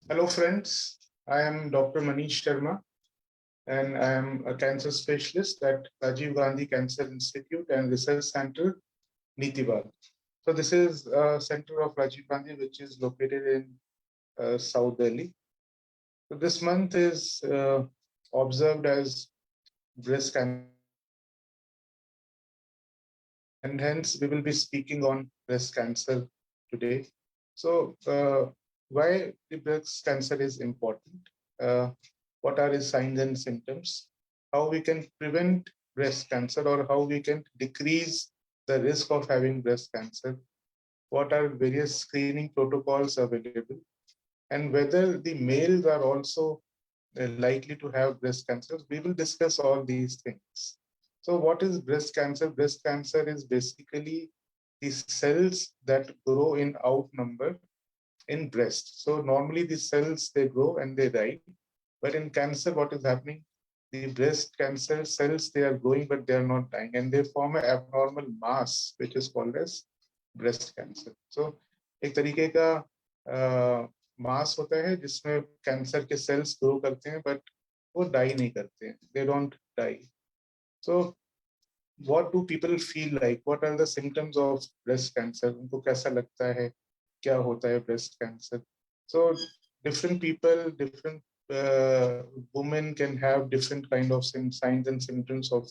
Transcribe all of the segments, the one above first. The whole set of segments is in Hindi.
Hello friends, I am Dr. Manish Sharma and I am a cancer specialist at Rajiv Gandhi Cancer Institute and Research Center, Neeti. So this is a center of Rajiv Gandhi which is located in South Delhi. So this month is observed as breast cancer month, and hence we will be speaking on breast cancer today. So why the breast cancer is important? Uh, what are its signs and symptoms? How we can prevent breast cancer or how we can decrease the risk of having breast cancer? What are various screening protocols available? And whether the males are also likely to have breast cancer? We will discuss all these things. So what is breast cancer? Breast cancer is basically the cells that grow in outnumber in breast. So normally the cells, they grow and they die. But in cancer, what is happening? The breast cancer cells, they are growing, but they are not dying. And they form an abnormal mass, which is called as breast cancer. So एक तरीके का मास होता है जिसमें कैंसर के सेल्स ग्रो करते हैं, बट वो डाई नहीं करते हैं. They don't die. So what do people feel like? What are the symptoms of breast cancer? उनको कैसा लगता है? क्या होता है breast cancer? So different people, different women can have different kind of signs and symptoms of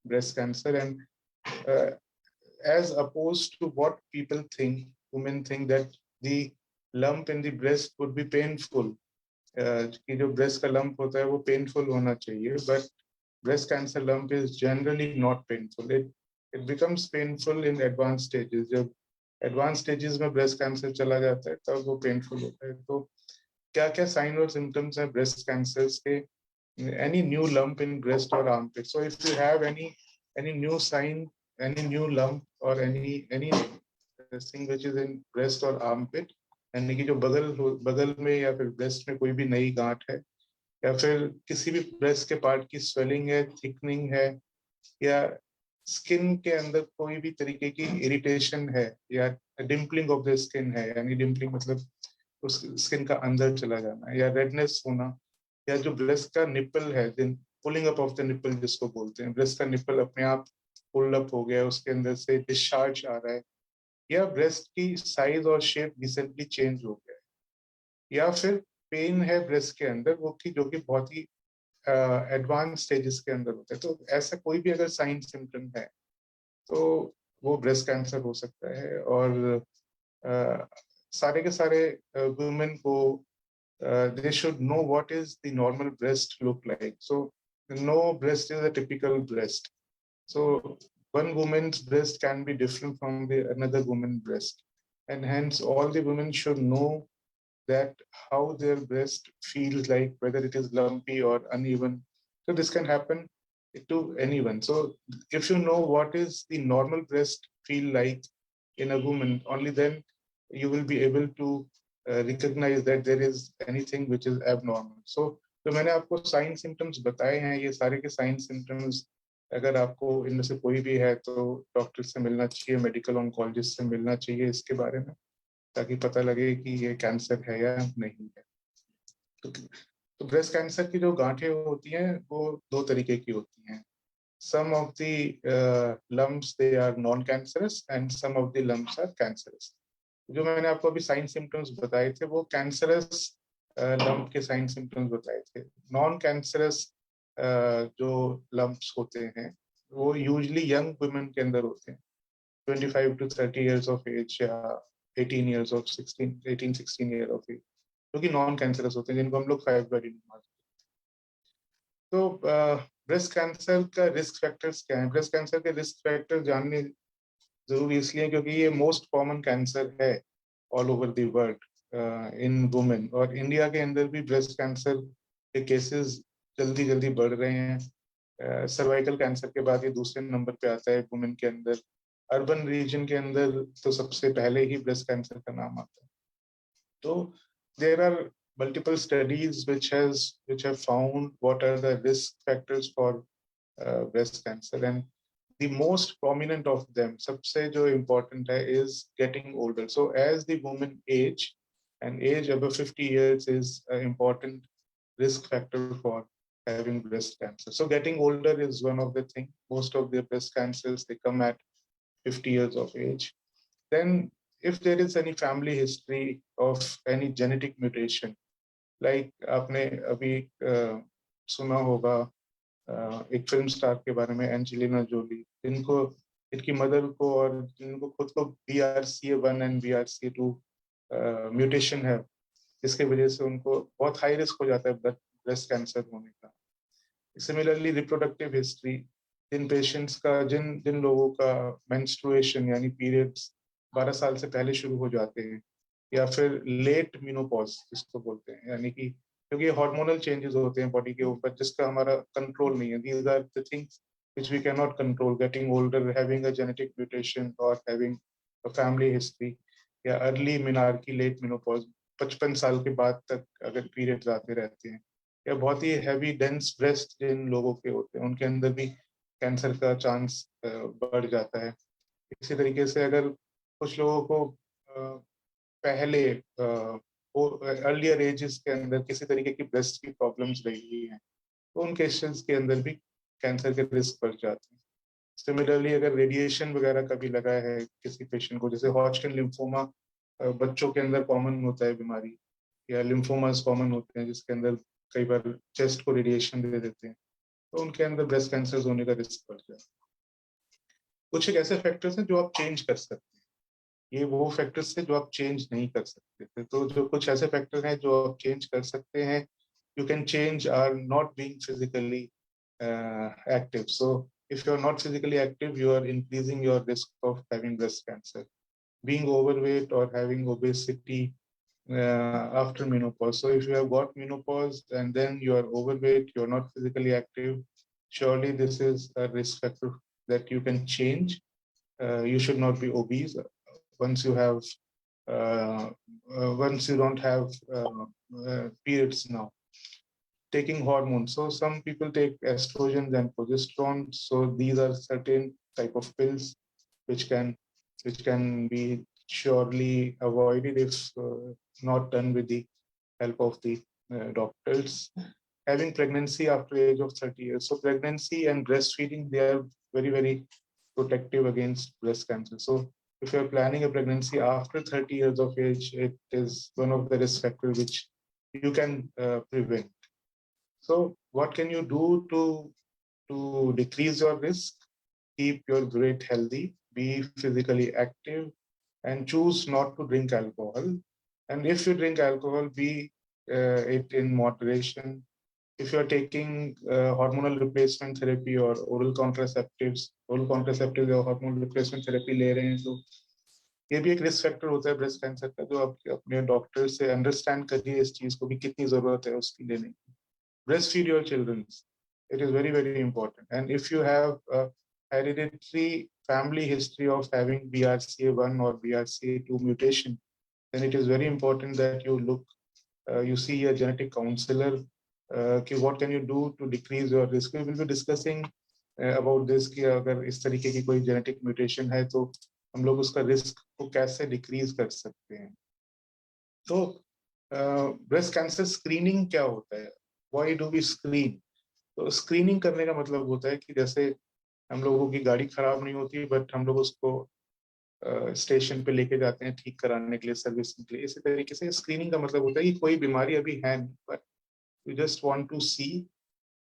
breast cancer, and uh, as opposed to what people think, women think that the lump in the breast would be painful. कि जो breast का lump होता है वो painful होना चाहिए, but breast cancer lump is generally not painful. It becomes painful in advanced stages. जब advanced stages में breast cancer चला जाता है तब वो painful होता है. तो क्या क्या sign और symptoms हैं breast cancers के? Any new lump in breast or armpit. So if you have any new sign, any new lump or any thing which is in breast or armpit, यानी कि जो बगल में या फिर breast में कोई भी नई गांठ है, या फिर किसी भी ब्रेस्ट के पार्ट की स्वेलिंग है, थिकनिंग है, या स्किन के अंदर कोई भी तरीके की इरिटेशन है, या डिम्पलिंग ऑफ द स्किन है, यानी डिम्पलिंग मतलब उस स्किन का अंदर चला जाना, या रेडनेस होना, या जो ब्रेस्ट का निपल है, pulling up of the nipple जिसको बोलते हैं, ब्रेस्ट का निपल अपने आप पुल अप हो गया, उसके अंदर से डिस्चार्ज आ रहा है, या ब्रेस्ट की साइज और शेप रिसेंटली चेंज हो गया है, या फिर पेन है ब्रेस्ट के अंदर वो की जो कि बहुत ही एडवांस स्टेजेस के अंदर होता है. तो ऐसा कोई भी अगर साइन सिम्टम है तो वो ब्रेस्ट कैंसर हो सकता है. और सारे के सारे वुमेन को they should know what is the normal breast look like. So no breast is a typical breast. So one woman's breast can be different from the another woman's breast, and hence all the women should know that how their breast feels like, whether it is lumpy or uneven. So this can happen to anyone. So if you know what is the normal breast feel like in a woman, only then you will be able to recognize that there is anything which is abnormal. So जो मैंने आपको साइन सिम्टम्स बताए हैं, ये सारे के साइन सिम्टम्स अगर आपको इनमें से कोई भी है तो डॉक्टर से मिलना चाहिए, मेडिकल ऑन्कोलॉजिस्ट से मिलना चाहिए इसके बारे में, ताकि पता लगे कि ये कैंसर है या नहीं है. तो ब्रेस्ट कैंसर की जो गांठें होती हैं वो दो तरीके की होती हैं. Some of the lumps they are non-cancerous and some of the lumps are cancerous. जो मैंने आपको अभी साइन सिम्टम्स बताए थे वो कैंसरस लंप के साइन सिम्टम्स बताए थे. नॉन कैंसरस जो लंप्स होते हैं वो यूजली यंग वुमेन के अंदर होते हैं, 25 to 30 years of age या 18 years of 16 year of age, जो कि नॉन कैंसरस होते हैं, जिनको हम लोग फाइब्रॉइड मानते हैं. तो ब्रेस्ट कैंसर का रिस्क फैक्टर्स क्या है? ब्रेस्ट कैंसर के रिस्क फैक्टर जानने जरूरी इसलिए क्योंकि ये मोस्ट कॉमन कैंसर है all over the world in women, और इंडिया के अंदर भी ब्रेस्ट कैंसर के केसेस जल्दी जल्दी बढ़ रहे हैं. सर्वाइकल कैंसर के बाद ये दूसरे नंबर पे आता है वुमेन के अंदर. अर्बन रीजन के अंदर तो सबसे पहले ही ब्रेस्ट कैंसर का नाम आता है. तो there are multiple studies which have found what are the risk factors for breast cancer, and the most prominent of them, सबसे जो important है, is getting older. So as the woman age, and age above 50 years is an important risk factor for having breast cancer. So getting older is one of the things. Most of the breast cancers, they come at 50 years of age. Then if there is any family history of any genetic mutation, like आपने अभी सुना होगा एक फिल्म स्टार के बारे में, एंजेलिना जोली, इनको इनकी मदर को और इनको खुद को BRCA1 एंड BRCA2 म्यूटेशन है, जिसके वजह से उनको बहुत हाई रिस्क हो जाता है ब्रेस्ट कैंसर होने का. सिमिलरली रिप्रोडक्टिव हिस्ट्री, जिन पेशेंट्स का जिन जिन लोगों का मेंस्ट्रुएशन यानी पीरियड्स 12 साल से पहले शुरू हो जाते हैं, या फिर लेट मेनोपॉज जिसको बोलते हैं, यानी कि क्योंकि हार्मोनल चेंजेस होते हैं बॉडी के ऊपर जिसका हमारा कंट्रोल नहीं है. These are the things which we cannot control. Getting older, having a genetic mutation or having a family history, या अर्ली मिनार्की, लेट मेनोपॉज, 55 साल के बाद तक अगर पीरियड्स आते रहते हैं, या बहुत ही हैवी डेंस ब्रेस्ट जिन लोगों के होते हैं, उनके अंदर भी कैंसर का चांस बढ़ जाता है. इसी तरीके से अगर कुछ लोगों को पहले अर्लियर एजेस के अंदर किसी तरीके की ब्रेस्ट की प्रॉब्लम्स रही हैं, तो उन केसेस के अंदर भी कैंसर के रिस्क बढ़ जाते हैं. सिमिलरली अगर रेडिएशन वगैरह का भी लगा है किसी पेशेंट को, जैसे हॉटस्किन लिम्फोमा बच्चों के अंदर कॉमन होता है बीमारी, या लिम्फोमास कॉमन होते हैं जिसके अंदर कई बार चेस्ट को रेडिएशन दे देते हैं, तो उनके अंदर ब्रेस्ट कैंसर होने का रिस्क बढ़ जाता है. कुछ एक ऐसे फैक्टर्स हैं जो आप चेंज कर सकते हैं. ये वो फैक्टर्स हैं जो आप चेंज नहीं कर सकते थे. तो जो कुछ ऐसे फैक्टर हैं जो आप चेंज कर सकते हैं, you can change are not being physically active. So if you are not physically active, you are increasing your risk of having breast cancer. Being overweight or having obesity after menopause. So if you have got menopause and then you are overweight, you are not physically active, surely this is a risk factor that you can change. You should not be obese once you have once you don't have periods now. Taking hormones. So some people take estrogens and progesterone. So these are certain type of pills which can be surely avoided if not done with the help of the doctors. Having pregnancy after the age of 30 years. So pregnancy and breastfeeding, they are very, very protective against breast cancer. So if you're planning a pregnancy after 30 years of age, it is one of the risk factors which you can prevent. So what can you do to decrease your risk? Keep your weight healthy, be physically active, and choose not to drink alcohol. And if you drink alcohol, be it in moderation. If you're taking hormonal replacement therapy or oral contraceptives or hormonal replacement therapy ले रहे हैं, तो ये भी एक रिस्क फैक्टर होता है ब्रेस्ट कैंसर का, जो आप अपने डॉक्टर से अंडरस्टैंड करिए इस चीज को भी कितनी जरूरत है उसकी लेने की. Breastfeed your children. It is very, very important. And if you have a hereditary family history of having BRCA1 or BRCA2 mutation, then it is very important that you look, you see a genetic counselor. What can you do to decrease your risk? We will be discussing about this कि अगर इस तरीके की कोई genetic mutation है तो हम लोग उसका risk को कैसे decrease कर सकते हैं. तो breast cancer screening क्या होता है? Why do we screen? तो स्क्रीनिंग करने का मतलब होता है कि जैसे हम लोगों की गाड़ी खराब नहीं होती, बट हम लोग उसको स्टेशन पे लेके जाते हैं ठीक कराने के लिए, सर्विसिंग के लिए. इसी तरीके से स्क्रीनिंग का मतलब होता है कि कोई बीमारी अभी है नहीं, but you just want to see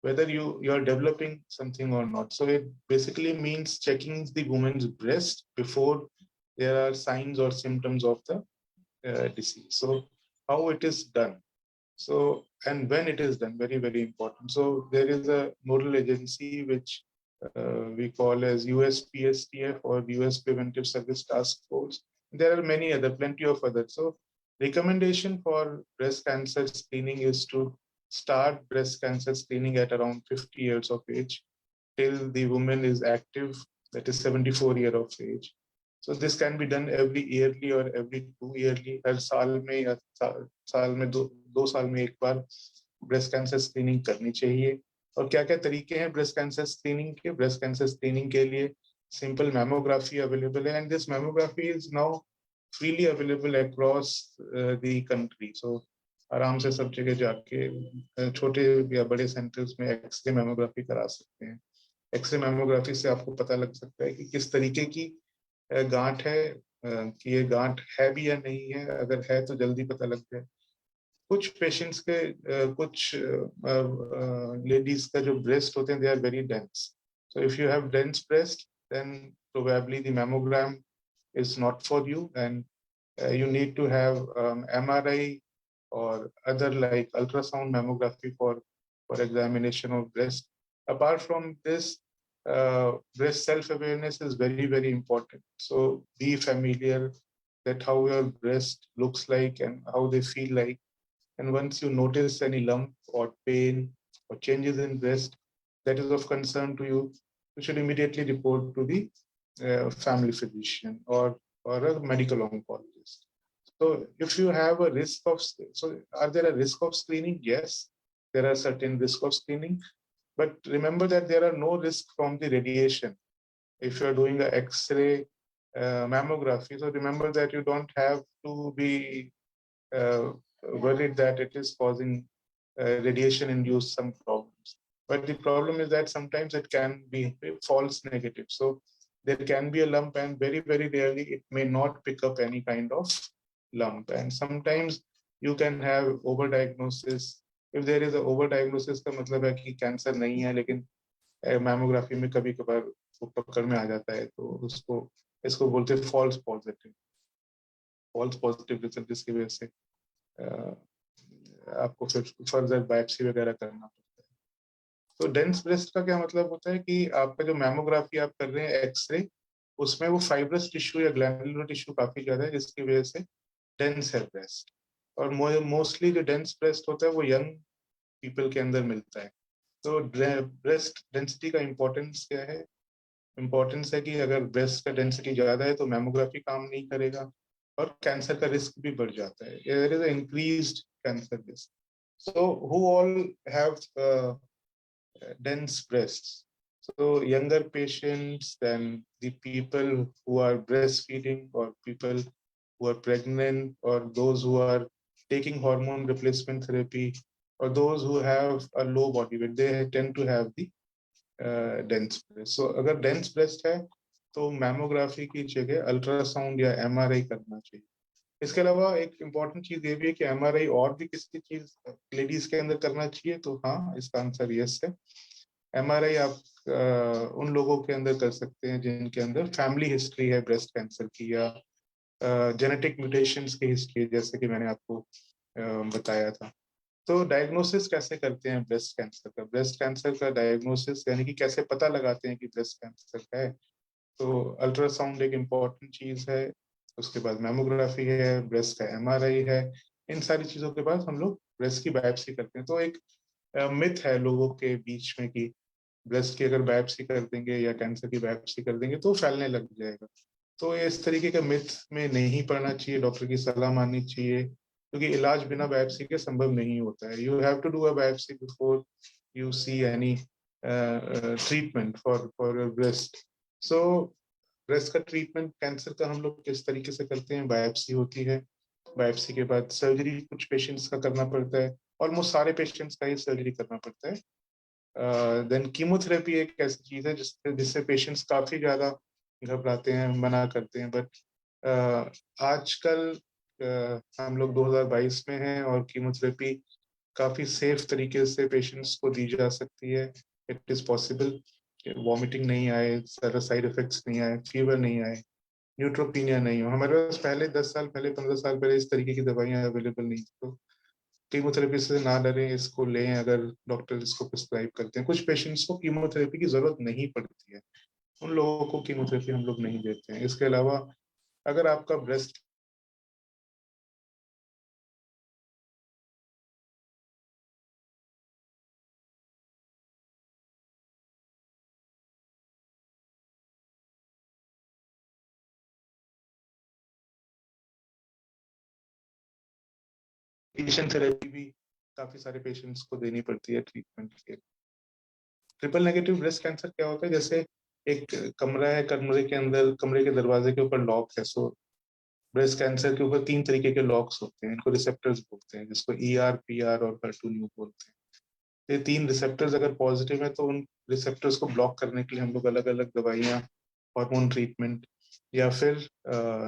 whether you are developing something or not. So it basically means checking the woman's breast before there are signs or symptoms of the disease. So how it is done. So, and when it is done, very, very important. So there is a nodal agency which we call as USPSTF or US Preventive Service Task Force. There are many other, plenty of others. So recommendation for breast cancer screening is to start breast cancer screening at around 50 years of age till the woman is active, that is 74 years of age. So this can be done every yearly or every 2 yearly. हर साल में या साल में दो साल में एक बार ब्रेस्ट कैंसर स्क्रीनिंग करनी चाहिए. और क्या क्या तरीके हैं ब्रेस्ट कैंसर स्क्रीनिंग के? ब्रेस्ट कैंसर स्क्रीनिंग के लिए सिंपल मैमोग्राफी अवेलेबल है, and this mammography is now freely available across the country. So आराम से सब जगह जाके छोटे या बड़े सेंटर्स में एक्सरे मैमोग्राफी करा सकते हैं। एक्सरे मैमोग्राफी से आपको पता लग सकता है कि किस तरीके की गांठ है, कि ये गांठ है भी या नहीं है, अगर है तो जल्दी पता लग जाए। कुछ पेशेंट्स के कुछ लेडीज का जो ब्रेस्ट होते हैं, they are very dense. So if you have dense breast, then probably the mammogram is not for you, and you need to have MRI or other like ultrasound mammography for examination of breast. Apart from this, breast self-awareness is very, very important. So be familiar that how your breast looks like and how they feel like. And once you notice any lump or pain or changes in breast that is of concern to you, you should immediately report to the family physician or a medical oncologist. So if you have a risk of, so are there a risk of screening? Yes, there are certain risk of screening, but remember that there are no risk from the radiation. If you're doing an X-ray mammography, so remember that you don't have to be worried that it is causing radiation-induced some problems. But the problem is that sometimes it can be false negative. So there can be a lump, and very, very rarely it may not pick up any kind of lump. And sometimes you can have overdiagnosis. If there is a overdiagnosis, का मतलब है कि कैंसर नहीं है, लेकिन मैमोग्राफी में कभी कभार वो पकड़ में आ जाता है, तो उसको इसको बोलते हैं फॉल्स पॉजिटिव रिजल्ट, जिसकी वजह से आपको फिर फर्दर बायोप्सी वगैरह करना पड़ता है। तो डेंस ब्रेस्ट का क्या मतलब होता है कि आपका जो मैमोग्राफी आप कर रहे हैं एक्सरे, उसमें वो फाइब्रस टिश्यू या ग्लैंडुलर टिश्यू काफी ज्यादा है, जिसकी वजह से डेंस है ब्रेस्ट। और मोस्टली जो डेंस ब्रेस्ट होता है वो यंग पीपल के अंदर मिलता है। तो ब्रेस्ट डेंसिटी का इम्पोर्टेंस क्या है? इम्पोर्टेंस है कि अगर ब्रेस्ट का डेंसिटी ज्यादा है तो मैमोग्राफी काम नहीं करेगा और कैंसर का रिस्क भी बढ़ जाता है। There is increased cancer risk. So who all have dense breasts? So younger patients, then the people who are breastfeeding, or people who are pregnant, or those who are taking hormone replacement therapy, or those who have a low body weight, they tend to have the dense breast. So अगर dense breast है तो मैमोग्राफी की जगह अल्ट्रासाउंड या एमआरआई करना चाहिए। इसके अलावा एक इम्पॉर्टेंट चीज ये भी है कि एमआरआई और भी किसी चीज लेडीज के अंदर करना चाहिए, तो हाँ, इसका आंसर यस है। एमआरआई आप उन लोगों के अंदर कर सकते हैं जिनके अंदर फैमिली हिस्ट्री है ब्रेस्ट कैंसर की, या जेनेटिक म्यूटेशंस की हिस्ट्री, जैसे कि मैंने आपको बताया था। तो डायग्नोसिस कैसे करते हैं ब्रेस्ट कैंसर का? ब्रेस्ट कैंसर का डायग्नोसिस यानी कि कैसे पता लगाते हैं कि ब्रेस्ट कैंसर है? तो अल्ट्रासाउंड एक इम्पॉर्टेंट चीज है, उसके बाद मैमोग्राफी है, ब्रेस्ट का एमआरआई है। इन सारी चीजों के बाद हम लोग ब्रेस्ट की बायोप्सी करते हैं। तो एक मिथ है लोगों के बीच में कि ब्रेस्ट की अगर बायोप्सी कर देंगे या कैंसर की बायोप्सी कर देंगे तो फैलने लग जाएगा। तो इस तरीके के मिथ में नहीं पड़ना चाहिए, डॉक्टर की सलाह माननी चाहिए, क्योंकि इलाज बिना बायोप्सी के संभव नहीं होता है। You have to do a biopsy before you see any treatment for breast. So breast का ट्रीटमेंट कैंसर का हम लोग किस तरीके से करते हैं? बायोप्सी होती है, बायोप्सी के बाद सर्जरी कुछ पेशेंट्स का करना पड़ता है, ऑलमोस्ट सारे पेशेंट्स का ही सर्जरी करना पड़ता है। देन कीमोथेरेपी एक ऐसी चीज है जिससे पेशेंट्स काफी ज्यादा घबराते हैं, मना करते हैं, बट आजकल हम लोग 2022 में हैं और कीमोथेरेपी काफी सेफ तरीके से पेशेंट्स को दी जा सकती है। इट इज पॉसिबल वॉमिटिंग नहीं आए, सारा साइड इफेक्ट्स नहीं आए, फीवर नहीं आए, न्यूट्रोपीनिया नहीं हो। हमारे पास पहले 10 साल पहले, 15 साल पहले इस तरीके की दवाइयां अवेलेबल नहीं थी। तो कीमोथेरेपी से ना डरें, इसको लें अगर डॉक्टर इसको प्रिस्क्राइब करते हैं। कुछ पेशेंट्स को कीमोथेरेपी की जरूरत नहीं पड़ती है, उन लोगों को कीमोथेरेपी हम लोग नहीं देते हैं। इसके अलावा अगर आपका ब्रेस्ट थेरेपी भी काफी सारे पेशेंट्स को देनी पड़ती है ट्रीटमेंट के। ट्रिपल नेगेटिव ब्रेस्ट कैंसर क्या होता है? जैसे एक कमरा है, कमरे के अंदर, कमरे के दरवाजे के ऊपर लॉक है। सो ब्रेस्ट कैंसर के ऊपर 3 तरीके के लॉक्स होते हैं, इनको रिसेप्टर्स बोलते हैं, जिसको ER, PR और HER2 न्यू बोलते हैं। ये 3 रिसेप्टर्स अगर पॉजिटिव है तो उन रिसेप्टर्स को ब्लॉक करने के लिए हम लोग अलग अलग दवाइयाँ, हार्मोन ट्रीटमेंट या फिर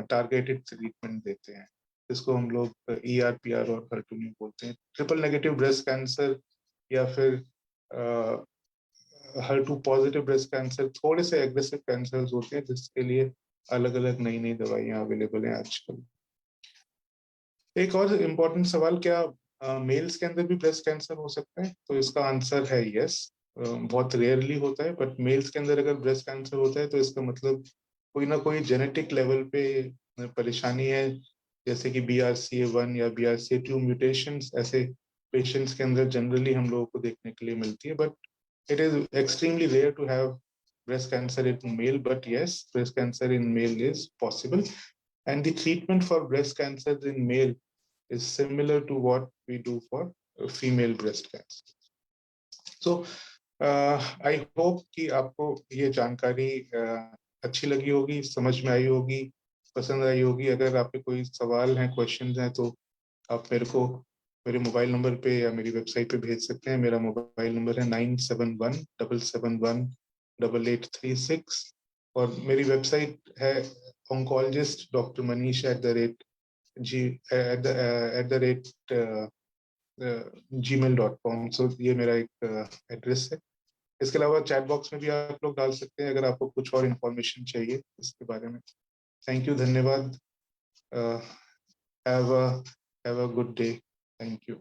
टारगेटेड ट्रीटमेंट देते हैं, जिसको हम लोग ER, PR और HER2 न्यू बोलते हैं। ट्रिपल नेगेटिव ब्रेस्ट कैंसर या फिर HER2 पॉजिटिव ब्रेस्ट कैंसर थोड़े से एग्रेसिव कैंसर होते हैं, जिसके लिए अलग अलग नई नई दवाइयाँ अवेलेबल हैं आजकल। एक और इम्पोर्टेंट सवाल, क्या मेल्स के अंदर भी ब्रेस्ट कैंसर हो सकता है? तो इसका आंसर है यस। बहुत रेयरली होता है, बट मेल्स के अंदर अगर ब्रेस्ट कैंसर होता है तो इसका मतलब कोई ना कोई जेनेटिक लेवल पे परेशानी है, जैसे कि BRCA1 या BRCA2 म्यूटेशंस ऐसे पेशेंट्स के अंदर जनरली हम लोगों को देखने के लिए मिलती है। But it is extremely rare to have breast cancer in male, but yes, breast cancer in male is possible. And the treatment for breast cancer in male is similar to what we do for female breast cancer. So I hope कि आपको ये जानकारी अच्छी लगी होगी, समझ में आई होगी, पसंद आई होगी। अगर आपके कोई सवाल हैं, क्वेश्चंस हैं, तो आप मेरे को मेरे मोबाइल नंबर पे या मेरी वेबसाइट पे भेज सकते हैं। मेरा मोबाइल नंबर है 9717718836 और मेरी वेबसाइट है oncologist Dr. Manish @gmail.com। सो ये मेरा एक एड्रेस है। इसके अलावा चैट बॉक्स में भी आप लोग डाल सकते हैं अगर आपको कुछ और इन्फॉर्मेशन चाहिए इसके बारे में। थैंक यू, धन्यवाद। Have a good day. Thank you.